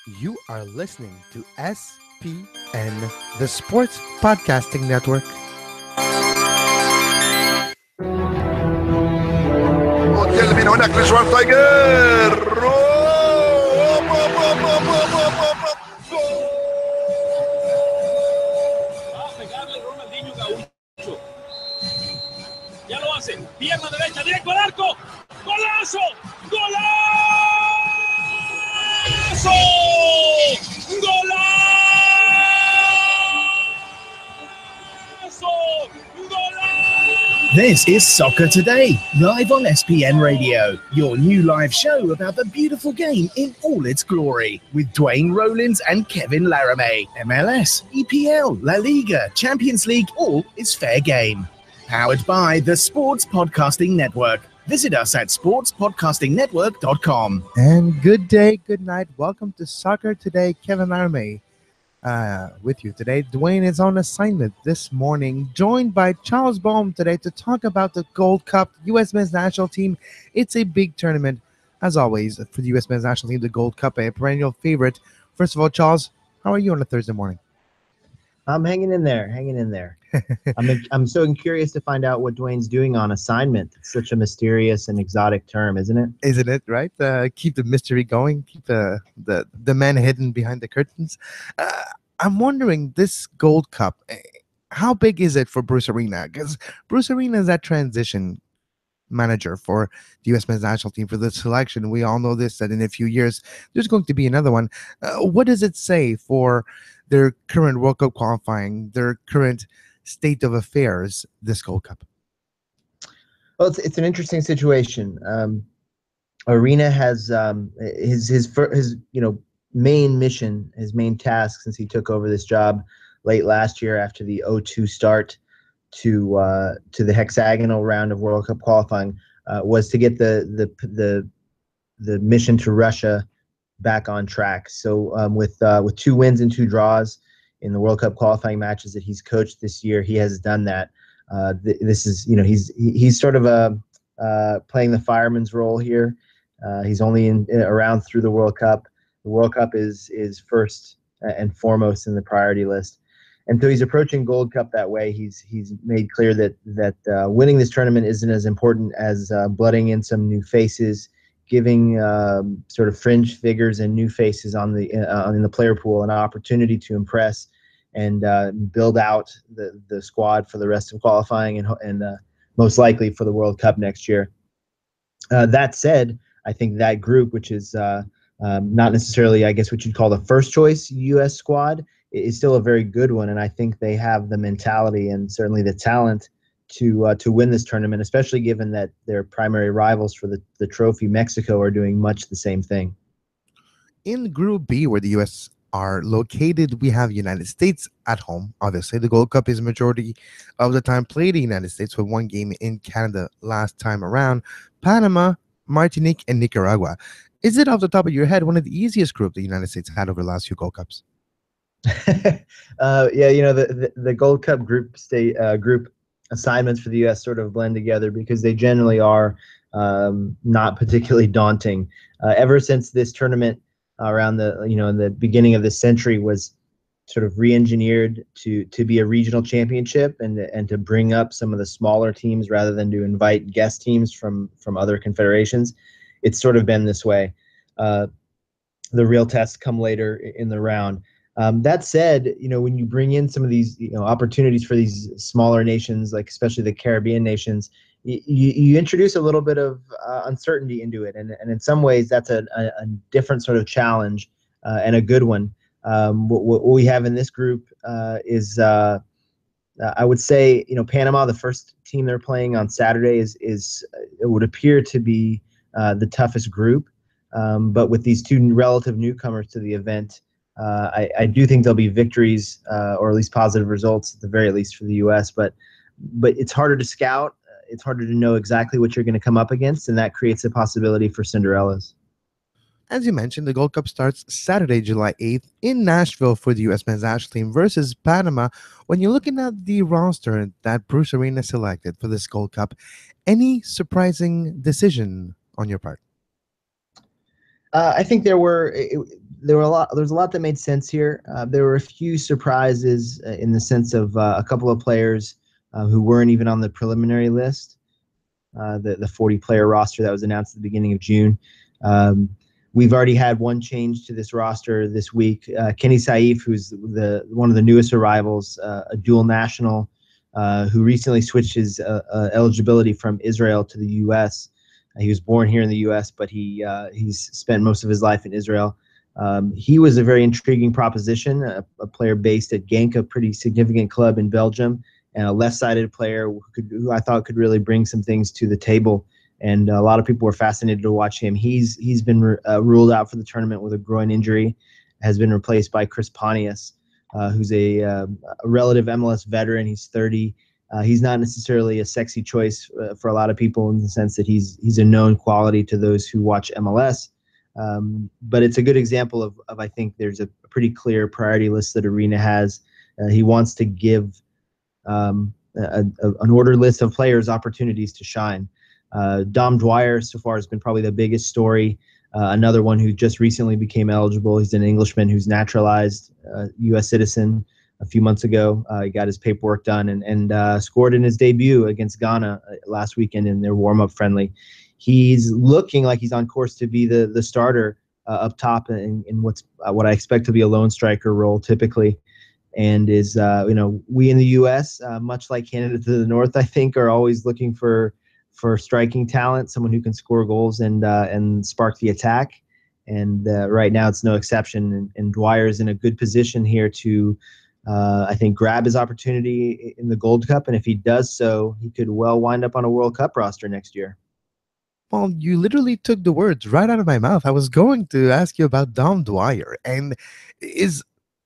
You are listening to SPN, the Sports Podcasting Network. وتجلي من هناك لشوارتايجر Va a pegarle Ronaldinho Gaucho. Ya lo hace. Pierna derecha, directo al arco. ¡Golazo! ¡Golazo! ¡Golazo! ¡Golazo! This is Soccer Today, live on SPN Radio, your new live show about the beautiful game in all its glory, with Duane, Rollins and Kevin Laramee. MLS, EPL, La Liga, Champions League, all is fair game. Powered by the Sports Podcasting Network. Visit us at sportspodcastingnetwork.com. And good day, good night. Welcome to Soccer Today. Kevin Laramee with you today. Duane is on assignment this morning, joined by Charles Boehm today to talk about the Gold Cup, U.S. men's national team. It's a big tournament, as always, for the U.S. men's national team, the Gold Cup, a perennial favorite. First of all, Charles, how are you on a Thursday morning? I'm hanging in there. I'm so curious to find out what Duane's doing on assignment. It's such a mysterious and exotic term, isn't it? Isn't it, right? Keep the mystery going, keep the man hidden behind the curtains. I'm wondering, this Gold Cup, how big is it for Bruce Arena? Because Bruce Arena is that transition manager for the U.S. men's national team for the selection. We all know this, that in a few years, there's going to be another one. What does it say for their current World Cup qualifying, their current state of affairs, this Gold Cup? Well, it's an interesting situation. Arena has his main mission, his main task since he took over this job late last year after the 0-2 start to the hexagonal round of World Cup qualifying, was to get the mission to Russia back on track. So with 2 wins and 2 draws in the World Cup qualifying matches that he's coached this year, he has done that. This is, he's sort of playing the fireman's role here. He's only around through the World Cup. The World Cup is first and foremost in the priority list. And so he's approaching Gold Cup that way. He's made clear that winning this tournament isn't as important as blooding in some new faces, giving sort of fringe figures and new faces in the player pool an opportunity to impress and build out the squad for the rest of qualifying and most likely for the World Cup next year. That said, I think that group, which is not necessarily, I guess, what you'd call the first choice U.S. squad, is still a very good one, and I think they have the mentality and certainly the talent to win this tournament, especially given that their primary rivals for the trophy, Mexico, are doing much the same thing. In Group B, where the U.S. are located, we have United States at home. Obviously, the Gold Cup is majority of the time played in the United States, with 1 game in Canada last time around. Panama, Martinique, and Nicaragua. Is it, off the top of your head, one of the easiest groups the United States had over the last few Gold Cups? The Gold Cup group assignments for the U.S. sort of blend together because they generally are not particularly daunting. Ever since this tournament around in the beginning of this century was sort of re-engineered to be a regional championship and to bring up some of the smaller teams rather than to invite guest teams from other confederations, it's sort of been this way. The real tests come later in the round. That said, when you bring in some of these opportunities for these smaller nations, like especially the Caribbean nations, you introduce a little bit of uncertainty into it, and in some ways that's a different sort of challenge and a good one. What we have in this group is I would say Panama, the first team they're playing on Saturday, is it would appear to be the toughest group, but with these 2 relative newcomers to the event. I do think there'll be victories or at least positive results at the very least for the U.S., but it's harder to scout. It's harder to know exactly what you're going to come up against, and that creates a possibility for Cinderellas. As you mentioned, the Gold Cup starts Saturday, July 8th in Nashville for the U.S. men's national team versus Panama. When you're looking at the roster that Bruce Arena selected for this Gold Cup, any surprising decision on your part? I think there were There's a lot that made sense here. There were a few surprises in the sense of a couple of players who weren't even on the preliminary list, the 40-player roster that was announced at the beginning of June. We've already had one change to this roster this week. Kenny Saif, who's one of the newest arrivals, a dual national, who recently switched his eligibility from Israel to the U.S. He was born here in the U.S., but he's spent most of his life in Israel. He was a very intriguing proposition, a player based at Genk, a pretty significant club in Belgium, and a left-sided player who I thought could really bring some things to the table. And a lot of people were fascinated to watch him. He's been ruled out for the tournament with a groin injury, has been replaced by Chris Pontius, who's a relative MLS veteran. He's 30. He's not necessarily a sexy choice for a lot of people in the sense that he's a known quality to those who watch MLS. But it's a good example of I think there's a pretty clear priority list that Arena has. He wants to give an ordered list of players opportunities to shine. Dom Dwyer so far has been probably the biggest story. Another one who just recently became eligible. He's an Englishman who's naturalized U.S. citizen a few months ago. He got his paperwork done and scored in his debut against Ghana last weekend in their warm-up friendly. He's looking like he's on course to be the starter up top in what I expect to be a lone striker role typically. And is we in the U.S., much like Canada to the north, I think, are always looking for striking talent, someone who can score goals and spark the attack. And right now it's no exception. And Dwyer's in a good position here to, I think, grab his opportunity in the Gold Cup. And if he does so, he could well wind up on a World Cup roster next year. Well, you literally took the words right out of my mouth. I was going to ask you about Dom Dwyer, and is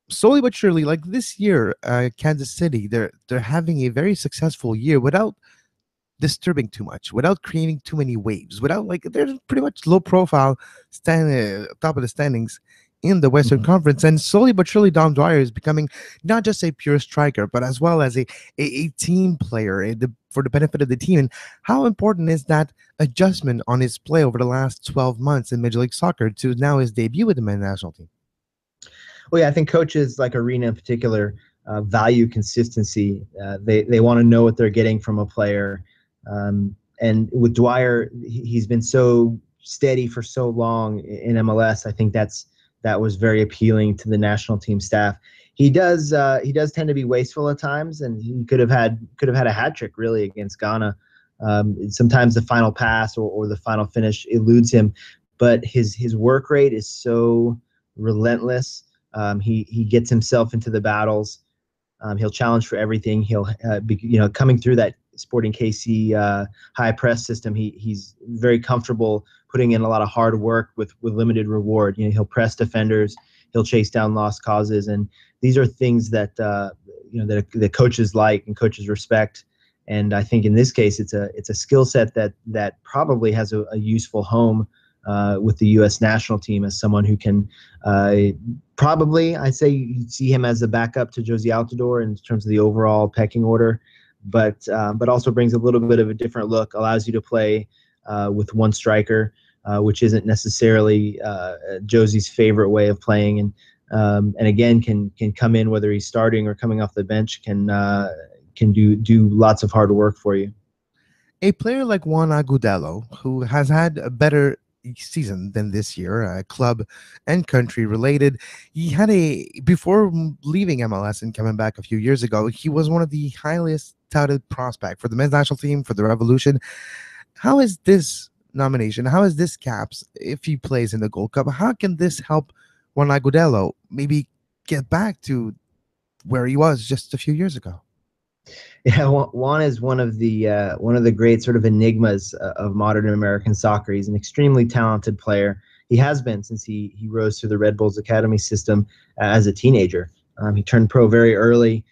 slowly but surely, like this year, Kansas City, they're having a very successful year without disturbing too much, without creating too many waves, without they're pretty much low profile, top of the standings in the Western Conference. And slowly but surely, Dom Dwyer is becoming not just a pure striker, but as well as a team player for the benefit of the team. And how important is that adjustment on his play over the last 12 months in Major League Soccer to now his debut with the men's national team? Well, yeah, I think coaches like Arena in particular value consistency. They want to know what they're getting from a player. And with Dwyer, he's been so steady for so long in MLS. I think that was very appealing to the national team staff. He does tend to be wasteful at times, and he could have had a hat trick really against Ghana. Sometimes the final pass or the final finish eludes him, but his work rate is so relentless. He gets himself into the battles. He'll challenge for everything. He'll coming through that Sporting KC high press system. He's very comfortable putting in a lot of hard work with limited reward. He'll press defenders. He'll chase down lost causes, and these are things that that coaches like and coaches respect. And I think in this case, it's a skill set that probably has a useful home with the U.S. national team as someone who can probably, I'd say you see him as a backup to Josie Altidore in terms of the overall pecking order, but also brings a little bit of a different look, allows you to play with one striker, which isn't necessarily Josie's favorite way of playing, and again can come in whether he's starting or coming off the bench, can do lots of hard work for you. A player like Juan Agudelo, who has had a better season than this year, club and country related. He had before leaving MLS and coming back a few years ago, he was one of the highest touted prospect for the men's national team, for the Revolution. How is this nomination? How is this caps if he plays in the Gold Cup? How can this help Juan Agudelo maybe get back to where he was just a few years ago? Yeah, Juan is one of the great sort of enigmas of modern American soccer. He's an extremely talented player. He has been since he rose through the Red Bulls Academy system as a teenager. He turned pro very early.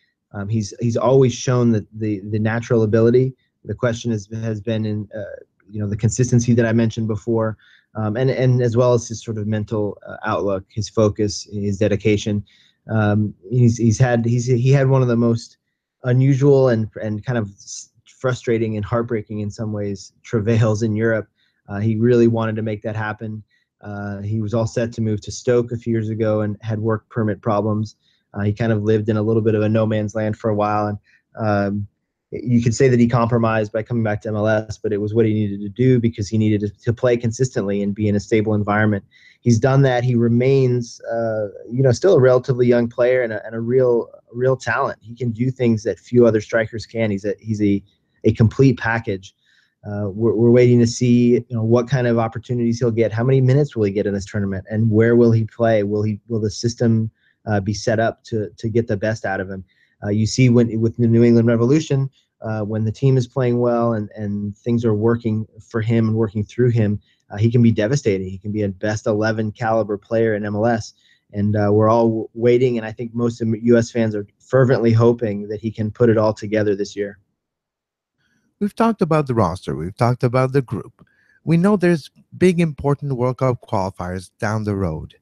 He's always shown the natural ability. The question has been in the consistency that I mentioned before, and as well as his sort of mental outlook, his focus, his dedication. He had one of the most unusual and kind of frustrating and heartbreaking in some ways travails in Europe. He really wanted to make that happen. He was all set to move to Stoke a few years ago and had work permit problems. He kind of lived in a little bit of a no man's land for a while, and you could say that he compromised by coming back to MLS, but it was what he needed to do because he needed to play consistently and be in a stable environment. He's done that. He remains, still a relatively young player and a real talent. He can do things that few other strikers can. He's a complete package. We're waiting to see, what kind of opportunities he'll get. How many minutes will he get in this tournament, and where will he play? Will the system be set up to get the best out of him? You see with the New England Revolution, when the team is playing well and things are working for him and working through him, he can be devastating. He can be a best 11 caliber player in MLS. And we're all waiting, and I think most of U.S. fans are fervently hoping that he can put it all together this year. We've talked about the roster. We've talked about the group. We know there's big, important World Cup qualifiers down the road.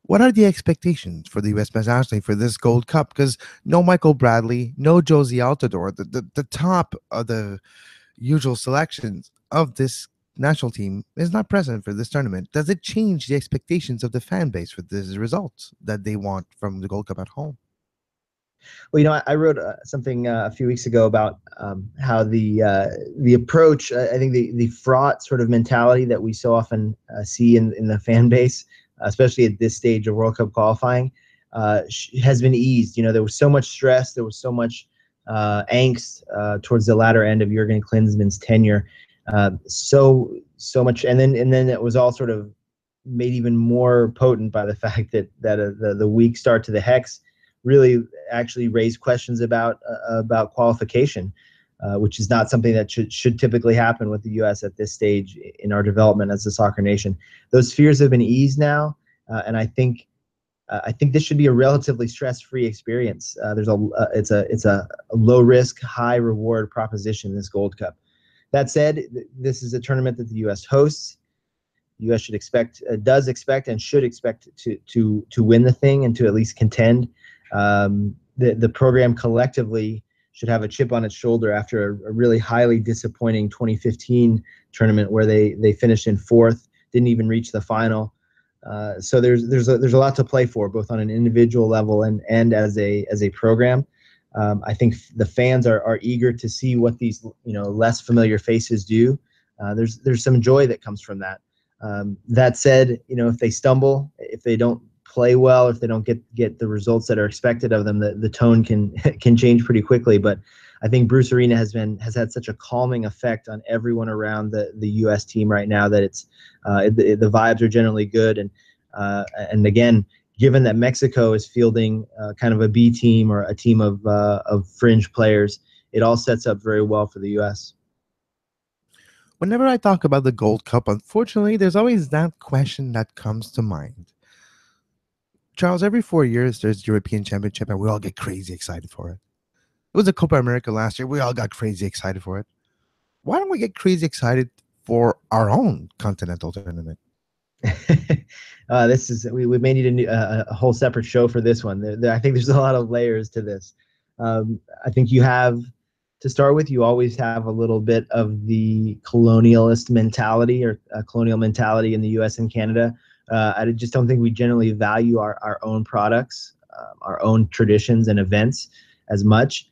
What are the expectations for the U.S. men's national team for this Gold Cup? Because no Michael Bradley, no Josie Altidore, the top of the usual selections of this national team is not present for this tournament. Does it change the expectations of the fan base for these results that they want from the Gold Cup at home? Well, I wrote something a few weeks ago about how the approach, I think the fraught sort of mentality that we so often see in the fan base, especially at this stage of World Cup qualifying, has been eased. There was so much stress, there was so much angst towards the latter end of Jurgen Klinsmann's tenure, so much, and then it was all sort of made even more potent by the fact that the weak start to the Hex really actually raised questions about qualification, which is not something that should typically happen with the U.S. at this stage in our development as a soccer nation. Those fears have been eased now, and I think this should be a relatively stress-free experience. It's a low-risk, high-reward proposition, this Gold Cup. That said, this is a tournament that the U.S. hosts. The U.S. does expect and should expect to win the thing and to at least contend. The program collectively should have a chip on its shoulder after a really highly disappointing 2015 tournament where they finished in fourth, didn't even reach the final. So there's a lot to play for, both on an individual level and as a program. I think the fans are eager to see what these less familiar faces do. There's some joy that comes from that. That said, if they stumble, if they don't play well, if they don't get the results that are expected of them, the tone can change pretty quickly. But I think Bruce Arena has had such a calming effect on everyone around the U.S. team right now that the vibes are generally good. And again, given that Mexico is fielding kind of a B team or a team of fringe players, it all sets up very well for the U.S. Whenever I talk about the Gold Cup, unfortunately, there's always that question that comes to mind. Charles, every 4 years, there's European Championship, and we all get crazy excited for it. It was the Copa America last year. We all got crazy excited for it. Why don't we get crazy excited for our own continental tournament? We may need a whole separate show for this one. I think there's a lot of layers to this. I think to start with, you always have a little bit of the colonialist mentality or colonial mentality in the U.S. and Canada. I just don't think we generally value our own products, our own traditions and events as much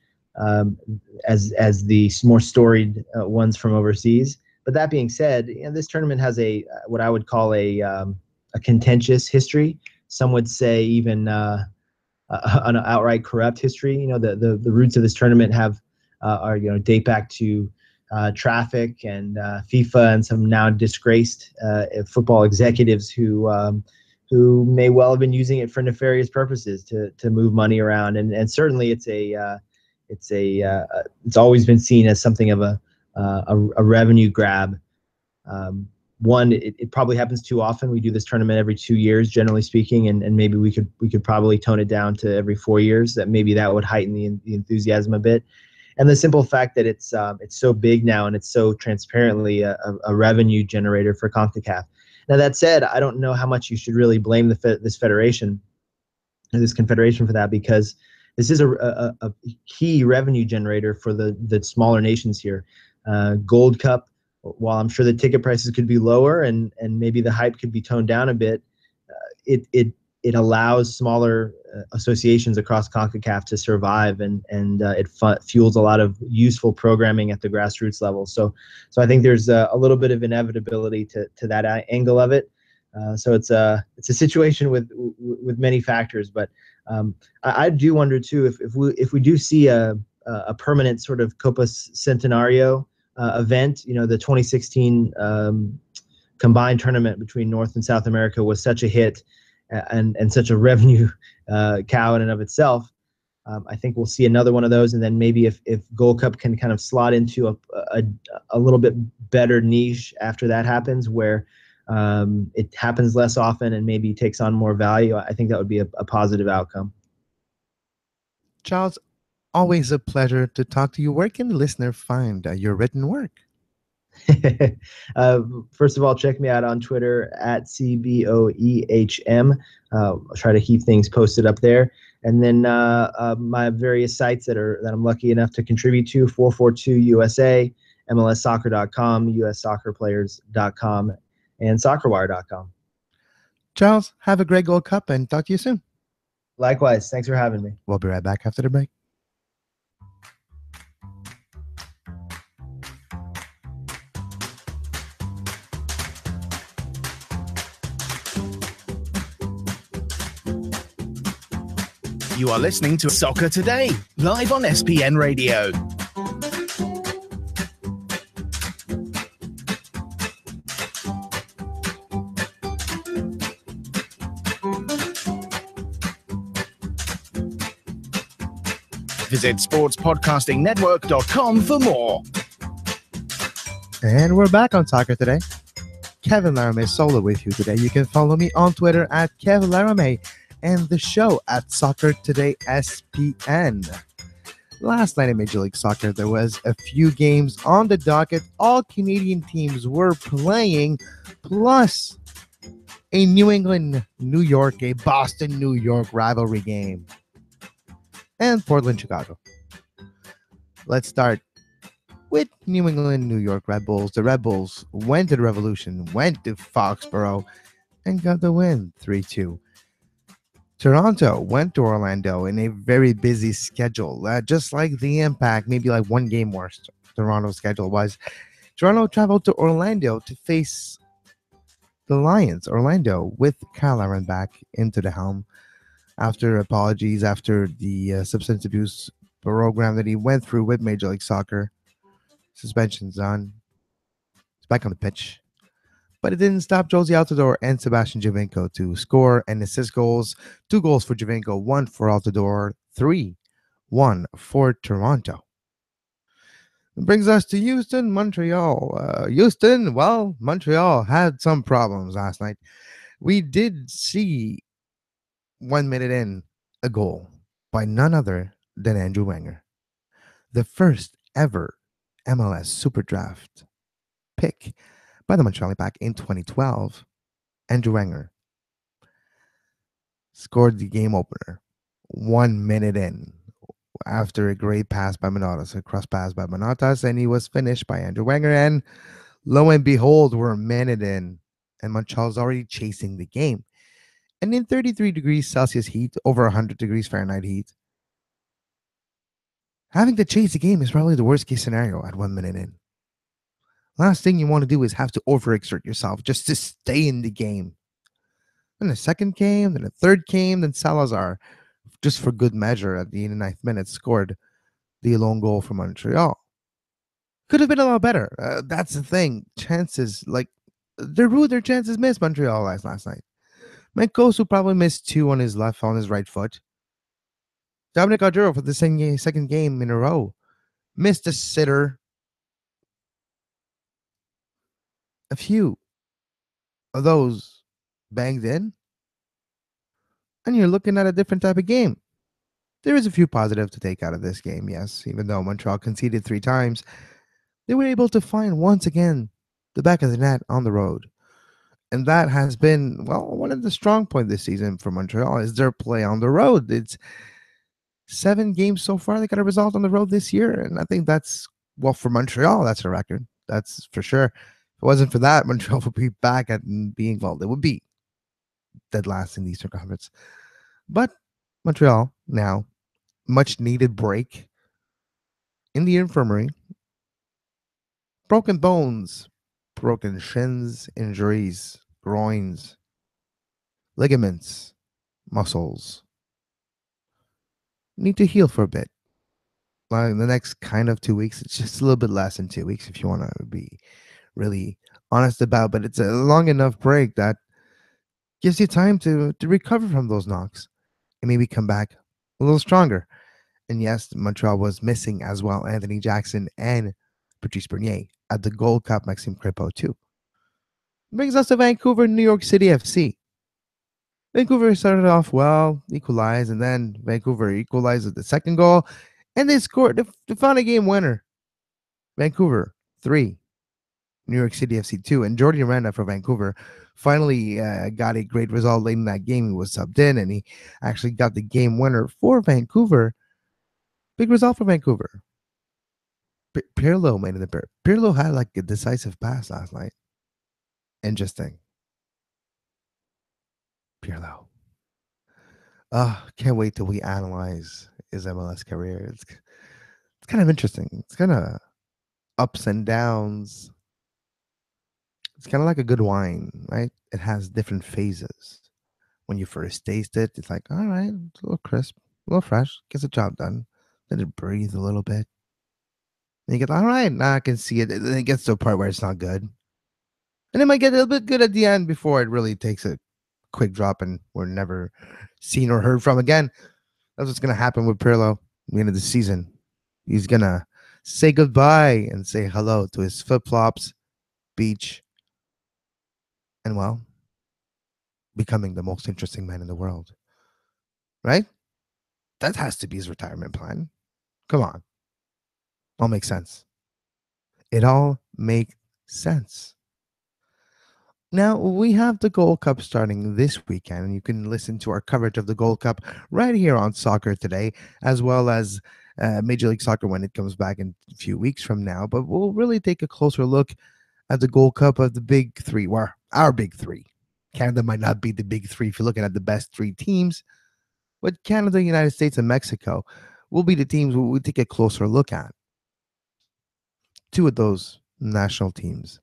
as the more storied ones from overseas. But that being said, this tournament has what I would call a contentious history. Some would say even an outright corrupt history. The roots of this tournament date back to traffic and FIFA and some now disgraced football executives who may well have been using it for nefarious purposes to move money around. And certainly it's always been seen as something of a revenue grab. It probably happens too often. We do this tournament every 2 years, generally speaking, and maybe we could probably tone it down to every 4 years. That would heighten the enthusiasm a bit. And the simple fact that it's so big now and it's so transparently a revenue generator for CONCACAF. Now, that said, I don't know how much you should really blame this federation or this confederation for that, because this is a key revenue generator for the smaller nations here. Gold Cup while I'm sure the ticket prices could be lower and maybe the hype could be toned down a bit, it allows smaller associations across CONCACAF to survive, and it fuels a lot of useful programming at the grassroots level. So I think there's a little bit of inevitability to that angle of it. So it's a situation with many factors, but I do wonder too if we do see a permanent sort of Copa Centenario event. You know, the 2016 combined tournament between North and South America was such a hit and such a revenue cow in and of itself. I think we'll see another one of those, and then maybe if Gold Cup can kind of slot into a little bit better niche after that happens, where it happens less often and maybe takes on more value, I think that would be a positive outcome. Charles, always a pleasure to talk to you. Where can the listener find your written work? First of all, check me out on Twitter at CBOEHM. I'll try to keep things posted up there. And then my various sites that I'm lucky enough to contribute to: 442 USA, MLSsoccer.com, USSoccerPlayers.com, and SoccerWire.com. Charles, have a great Gold Cup and talk to you soon. Likewise. Thanks for having me. We'll be right back after the break. You are listening to Soccer Today, live on SPN Radio. Visit sportspodcastingnetwork.com for more. And we're back on Soccer Today. Kevin Laramee solo with you today. You can follow me on Twitter at Kevin Laramee and the show at Soccer Today SPN. Last night in Major League Soccer, there was a few games on the docket. All Canadian teams were playing, plus a New England, New York, a Boston, New York rivalry game, and Portland, Chicago. Let's start with New England, New York Red Bulls. The Red Bulls went to the Revolution, went to Foxborough, and got the win 3-2. Toronto went to Orlando in a very busy schedule, just like the Impact, maybe like one game worse. Toronto's schedule was. Toronto traveled to Orlando to face the Lions. Orlando with Kyle Aaron back into the helm after apologies, after the substance abuse program that he went through with Major League Soccer. Suspension's on. He's back on the pitch. But it didn't stop Josie Altidore and Sebastian Giovinco to score and assist goals. 2 goals for Giovinco, 1 for Altidore, 3-1 for Toronto. It brings us to Houston, Montreal. Montreal had some problems last night. We did see 1 minute in a goal by none other than Andrew Wenger, the first ever MLS Super Draft pick by the Montreal Impact in 2012. Andrew Wenger scored the game opener 1 minute in after a great pass by Manotas, a cross pass by Manotas, and he was finished by Andrew Wenger. And lo and behold, we're a minute in, and Montreal's already chasing the game. And in 33 degrees Celsius heat, over 100 degrees Fahrenheit heat, having to chase the game is probably the worst case scenario at 1 minute in. Last thing you want to do is have to overexert yourself just to stay in the game. Then the second came, then the third came, then Salazar, just for good measure at the 89th minute, scored the lone goal for Montreal. Could have been a lot better. That's the thing. Chances, like, their chances missed Montreal last night. Mancosu probably missed 2 on his right foot. Dominic Oduro for the second game in a row missed a sitter. A few of those banged in, and you're looking at a different type of game. There is a few positives to take out of this game, yes. Even though Montreal conceded 3 times, they were able to find once again the back of the net on the road. And that has been, one of the strong points this season for Montreal is their play on the road. It's 7 games so far they got a result on the road this year. And I think that's, for Montreal, that's a record. That's for sure. If it wasn't for that, Montreal would be back at being, well, they would be dead last in the Eastern Conference. But Montreal now, much needed break in the infirmary. Broken bones, broken shins, injuries, groins, ligaments, muscles. Need to heal for a bit. In the next kind of 2 weeks, it's just a little bit less than 2 weeks if you want to be really honest about, but it's a long enough break that gives you time to recover from those knocks and maybe come back a little stronger. And yes, Montreal was missing as well Anthony Jackson and Patrice Bernier at the Gold Cup, Maxime Crepeau too. Brings us to Vancouver, New York City FC. Vancouver started off well, equalized, and then Vancouver equalized with the second goal, and they scored the final game winner. Vancouver 3, New York City FC 2, and Jordi Aranda for Vancouver finally got a great result late in that game. He was subbed in, and he actually got the game winner for Vancouver. Big result for Vancouver. Pirlo made it. Pirlo had like a decisive pass last night. Interesting. Pirlo. Can't wait till we analyze his MLS career. It's kind of interesting. It's kind of ups and downs. It's kind of like a good wine, right? It has different phases. When you first taste it, it's like, all right, it's a little crisp, a little fresh, gets the job done. Then it breathes a little bit. And you get, all right, now I can see it. Then it gets to a part where it's not good. And it might get a little bit good at the end before it really takes a quick drop and we're never seen or heard from again. That's what's going to happen with Pirlo at the end of the season. He's going to say goodbye and say hello to his flip-flops, beach, and, well, becoming the most interesting man in the world. Right? That has to be his retirement plan. Come on. All makes sense. It all makes sense. Now, we have the Gold Cup starting this weekend, and you can listen to our coverage of the Gold Cup right here on Soccer Today, as well as Major League Soccer when it comes back in a few weeks from now. But we'll really take a closer look at the Gold Cup of the big three, well, our big three. Canada might not be the big three if you're looking at the best three teams, but Canada, United States, and Mexico will be the teams we'll take a closer look at. Two of those national teams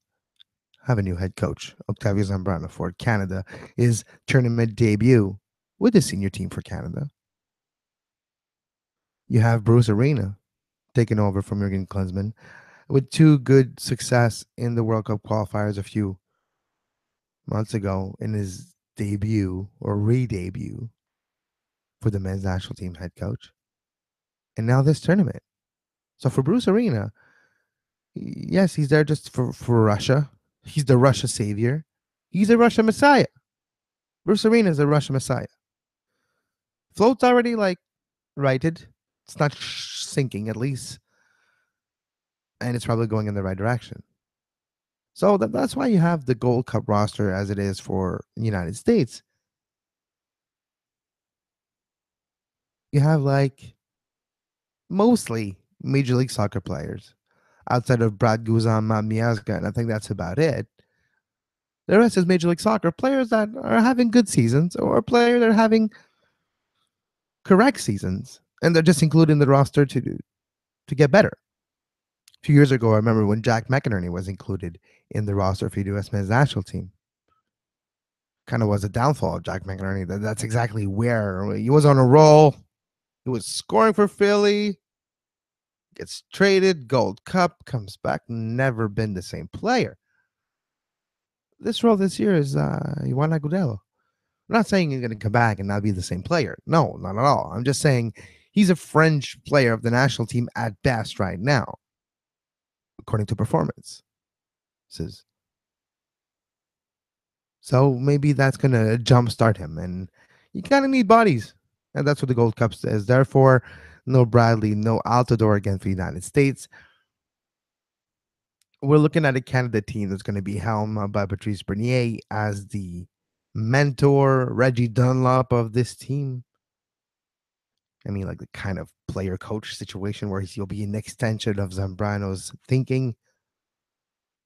have a new head coach. Octavio Zambrano for Canada, his tournament debut with the senior team for Canada. You have Bruce Arena taking over from Jurgen Klinsmann with two good success in the World Cup qualifiers a few months ago in his debut or re-debut for the men's national team head coach. And now this tournament. So for Bruce Arena, yes, he's there just for Russia. He's the Russia savior. He's a Russia messiah. Bruce Arena is a Russia messiah. Float's already like righted. It's not sinking at least. And it's probably going in the right direction. So that's why you have the Gold Cup roster as it is for the United States. You have like mostly Major League Soccer players outside of Brad Guzan, Matt Miazga, and I think that's about it. The rest is Major League Soccer players that are having good seasons or players that are having correct seasons, and they're just included in the roster to get better. A few years ago, I remember when Jack McInerney was included in the roster for the U.S. men's national team. Kind of was a downfall of Jack McInerney. That's exactly where he was on a roll. He was scoring for Philly, gets traded, Gold Cup, comes back, never been the same player. This role this year is Juan Agudelo. I'm not saying he's going to come back and not be the same player. No, not at all. I'm just saying he's a fringe player of the national team at best right now, according to performance. So maybe that's going to jumpstart him. And you kind of need bodies. And that's what the Gold Cup is. Therefore, no Bradley, no Altidore against the United States. We're looking at a Canada team that's going to be helmed by Patrice Bernier as the mentor, Reggie Dunlop of this team. I mean, like the kind of player-coach situation where he'll be an extension of Zambrano's thinking.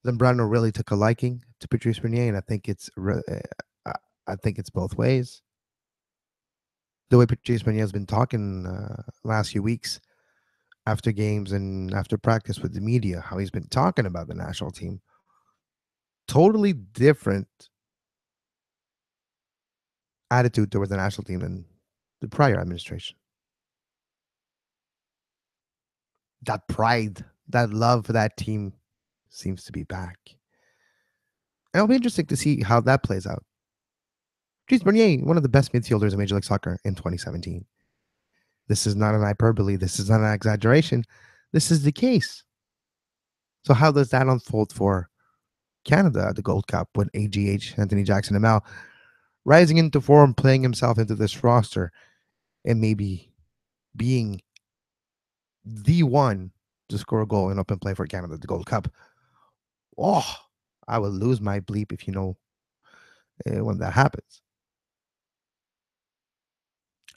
Zambrano really took a liking to Patrice Bernier, and I think it's both ways. The way Patrice Bernier has been talking last few weeks after games and after practice with the media, how he's been talking about the national team, totally different attitude towards the national team than the prior administration. That pride, that love for that team seems to be back. And it'll be interesting to see how that plays out. Patrice Bernier, one of the best midfielders in Major League Soccer in 2017. This is not an hyperbole. This is not an exaggeration. This is the case. So how does that unfold for Canada at the Gold Cup with AGH, Anthony Jackson Amel, rising into form, playing himself into this roster, and maybe being the one to score a goal in open play for Canada at the Gold Cup? Oh, I will lose my bleep if you know when that happens.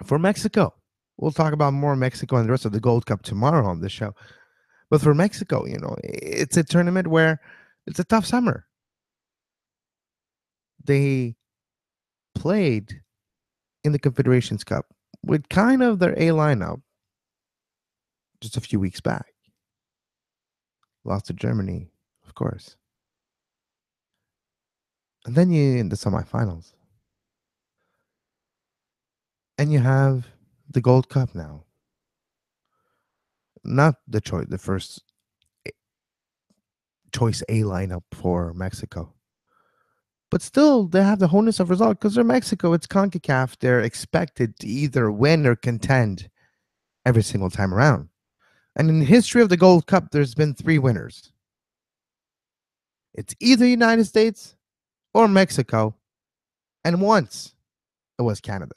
For Mexico, we'll talk about more Mexico and the rest of the Gold Cup tomorrow on the show. But for Mexico, it's a tournament where it's a tough summer. They played in the Confederations Cup with kind of their A lineup just a few weeks back. Lost to Germany, of course. And then you in the semifinals. And you have the Gold Cup now. Not the first choice A lineup for Mexico. But still, they have the onus of result because they're Mexico. It's CONCACAF. They're expected to either win or contend every single time around. And in the history of the Gold Cup, there's been 3 winners. It's either United States or Mexico. And once it was Canada.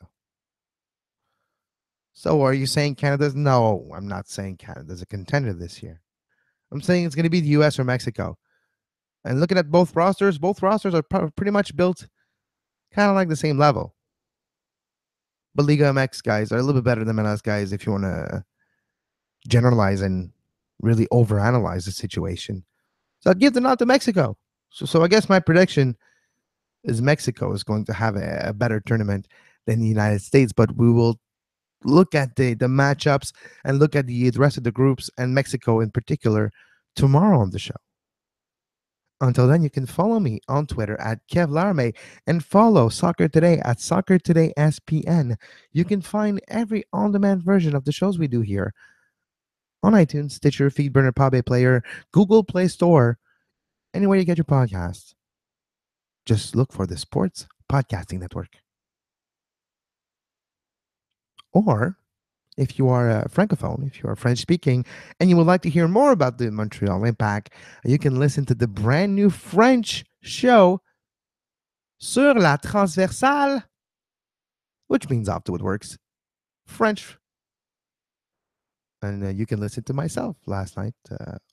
So are you saying Canada's? No, I'm not saying Canada's a contender this year. I'm saying it's going to be the U.S. or Mexico. And looking at both rosters are pretty much built kind of like the same level. But Liga MX guys are a little bit better than MLS guys if you want to generalize and really overanalyze the situation. So I'd give the nod to Mexico. So I guess my prediction is Mexico is going to have a better tournament than the United States, but we will look at the matchups and look at the rest of the groups and Mexico in particular tomorrow on the show. Until then, you can follow me on Twitter at Kev Laramee and follow Soccer Today at Soccer Today SPN. You can find every on-demand version of the shows we do here on iTunes, Stitcher, Feedburner, Podbay Player, Google Play Store, anywhere you get your podcasts. Just look for the Sports Podcasting Network. Or if you are a francophone, if you are French speaking, and you would like to hear more about the Montreal Impact, you can listen to the brand new French show Sur la Transversale, which means Off to It Works, French. And you can listen to myself last night.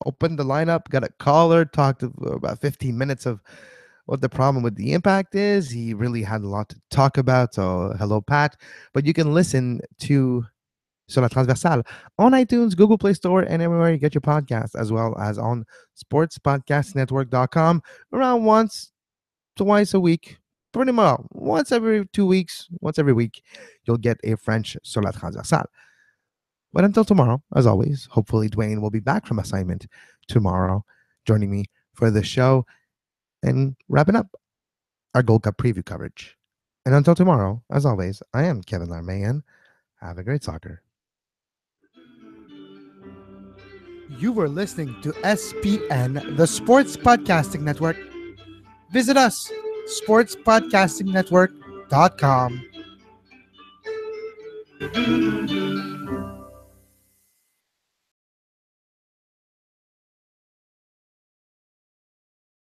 Opened the lineup, got a caller, talked about 15 minutes of what the problem with the Impact is. He really had a lot to talk about. So hello, Pat. But you can listen to Sur la Transversale on iTunes, Google Play Store, and everywhere you get your podcasts, as well as on sportspodcastnetwork.com around once, twice a week, pretty much once every 2 weeks, once every week, you'll get a French Sur la Transversale. But until tomorrow, as always, hopefully Duane will be back from assignment tomorrow, joining me for the show and wrapping up our Gold Cup preview coverage. And until tomorrow, as always, I am Kevin Laramee, and have a great soccer. You were listening to SPN, the Sports Podcasting Network. Visit us, sportspodcastingnetwork.com.